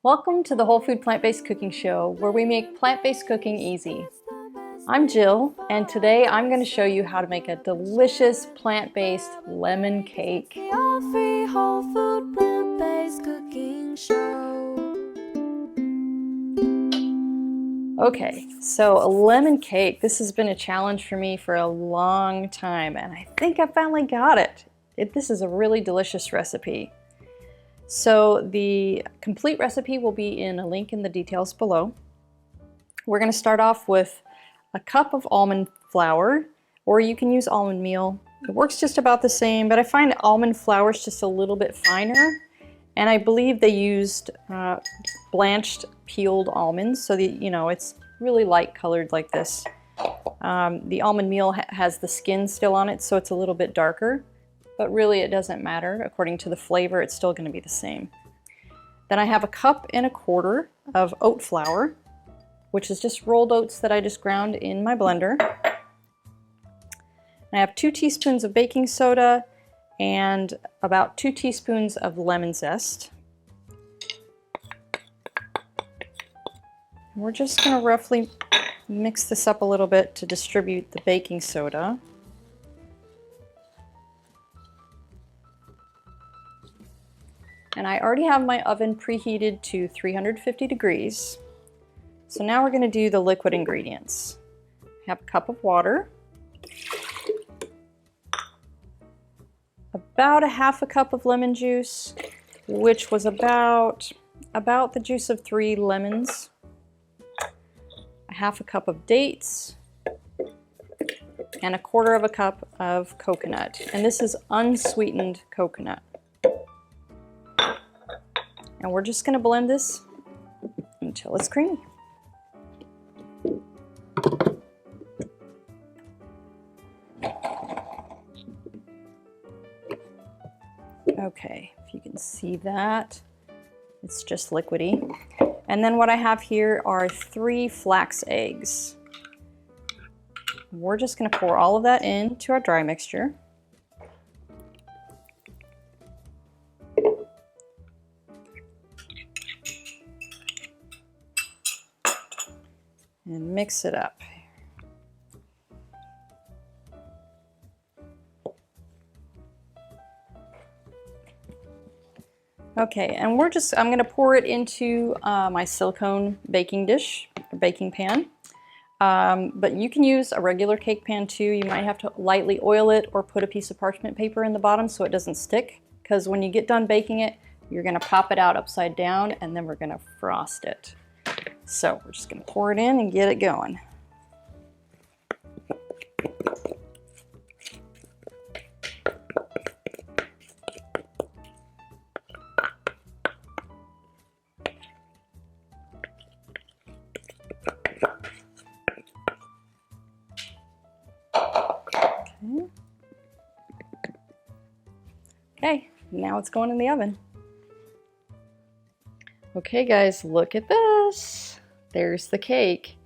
Welcome to the Whole Food Plant-Based Cooking Show, where we make plant-based cooking easy. I'm Jill, and today I'm going to show you how to make a delicious plant-based lemon cake. The free whole food plant-based cooking show. Okay, so a lemon cake. This has been a challenge for me for a long time, and I think I finally got it. This is a really delicious recipe. So the complete recipe will be in a link in the details below. We're going to start off with a cup of almond flour, or you can use almond meal. It works just about the same, but I find almond flour is just a little bit finer. And I believe they used blanched peeled almonds, so that, you know, it's really light colored like this. The almond meal has the skin still on it, so it's a little bit darker. But really it doesn't matter. According to the flavor, it's still going to be the same. Then I have 1.25 cups of oat flour, which is just rolled oats that I just ground in my blender. I have 2 teaspoons of baking soda and about 2 teaspoons of lemon zest. And we're just going to roughly mix this up a little bit to distribute the baking soda. And I already have my oven preheated to 350 degrees. So now we're going to do the liquid ingredients. I have 1 cup of water, about 1/2 cup of lemon juice, which was about the juice of 3 lemons, 1/2 cup of dates, and 1/4 cup of coconut. And this is unsweetened coconut. And we're just going to blend this until it's creamy. Okay, if you can see that, it's just liquidy. And then what I have here are 3 flax eggs. We're just going to pour all of that into our dry mixture. And mix it up. Okay, and I'm going to pour it into my silicone baking dish, or baking pan. But you can use a regular cake pan too. You might have to lightly oil it or put a piece of parchment paper in the bottom so it doesn't stick, because when you get done baking it, you're going to pop it out upside down and then we're going to frost it. So we're just going to pour it in and get it going. Okay, now it's going in the oven. Okay guys, look at this. There's the cake.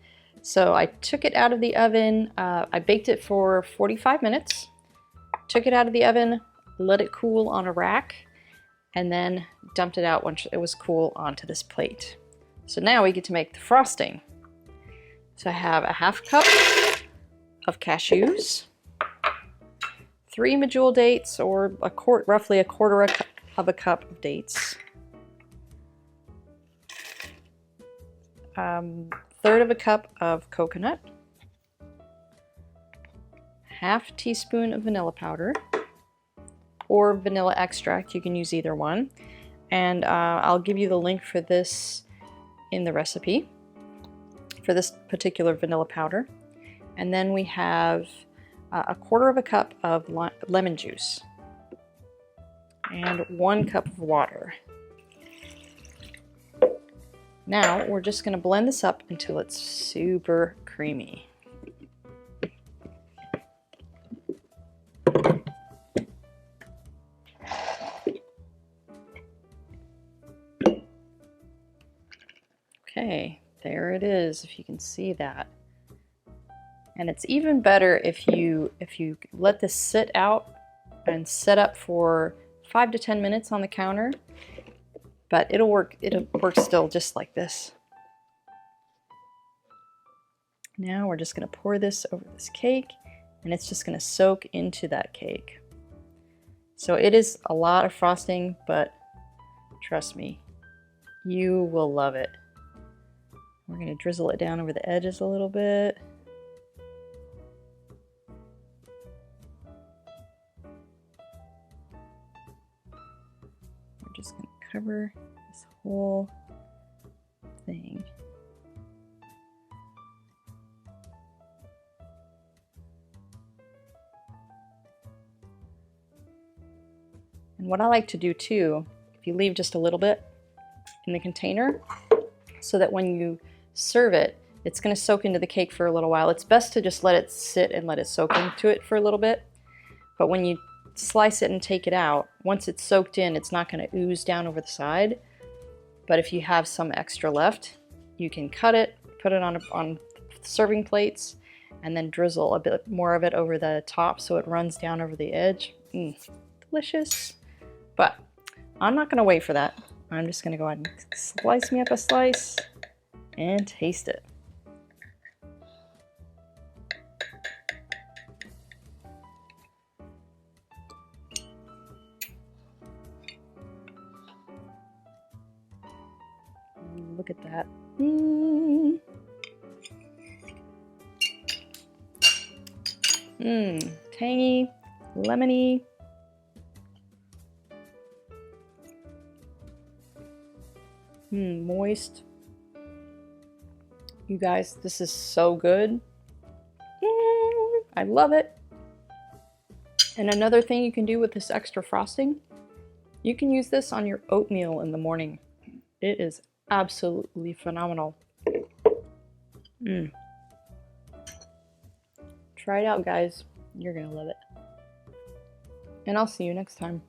So I took it out of the oven. I baked it for 45 minutes. Took it out of the oven, let it cool on a rack, and then dumped it out once it was cool onto this plate. So now we get to make the frosting. So I have 1/2 cup of cashews, 3 medjool dates, or roughly 1/4 cup of dates. 1/3 cup of coconut, 1/2 teaspoon of vanilla powder, or vanilla extract. You can use either one. And I'll give you the link for this in the recipe, for this particular vanilla powder. And then we have 1/4 cup of lemon juice and 1 cup of water. Now we're just going to blend this up until it's super creamy. Okay, there it is, if you can see that. And it's even better if you let this sit out and set up for 5 to 10 minutes on the counter. but it'll work still just like this. Now we're just going to pour this over this cake, and it's just going to soak into that cake. So it is a lot of frosting, but trust me, you will love it. We're going to drizzle it down over the edges a little bit. We're just going to cover this whole thing. And what I like to do too, if you leave just a little bit in the container, so that when you serve it, it's going to soak into the cake for a little while. It's best to just let it sit and let it soak into it for a little bit. But when you slice it and take it out, once it's soaked in, it's not going to ooze down over the side. But if you have some extra left, you can cut it, put it on serving plates, and then drizzle a bit more of it over the top so it runs down over the edge. Delicious. But I'm not going to wait for that. I'm just going to go ahead and slice me up a slice and taste it. Look at that. Tangy, lemony. Moist. You guys, this is so good. I love it. And another thing you can do with this extra frosting, you can use this on your oatmeal in the morning. It is absolutely phenomenal. Try it out, guys. You're gonna love it. And I'll see you next time.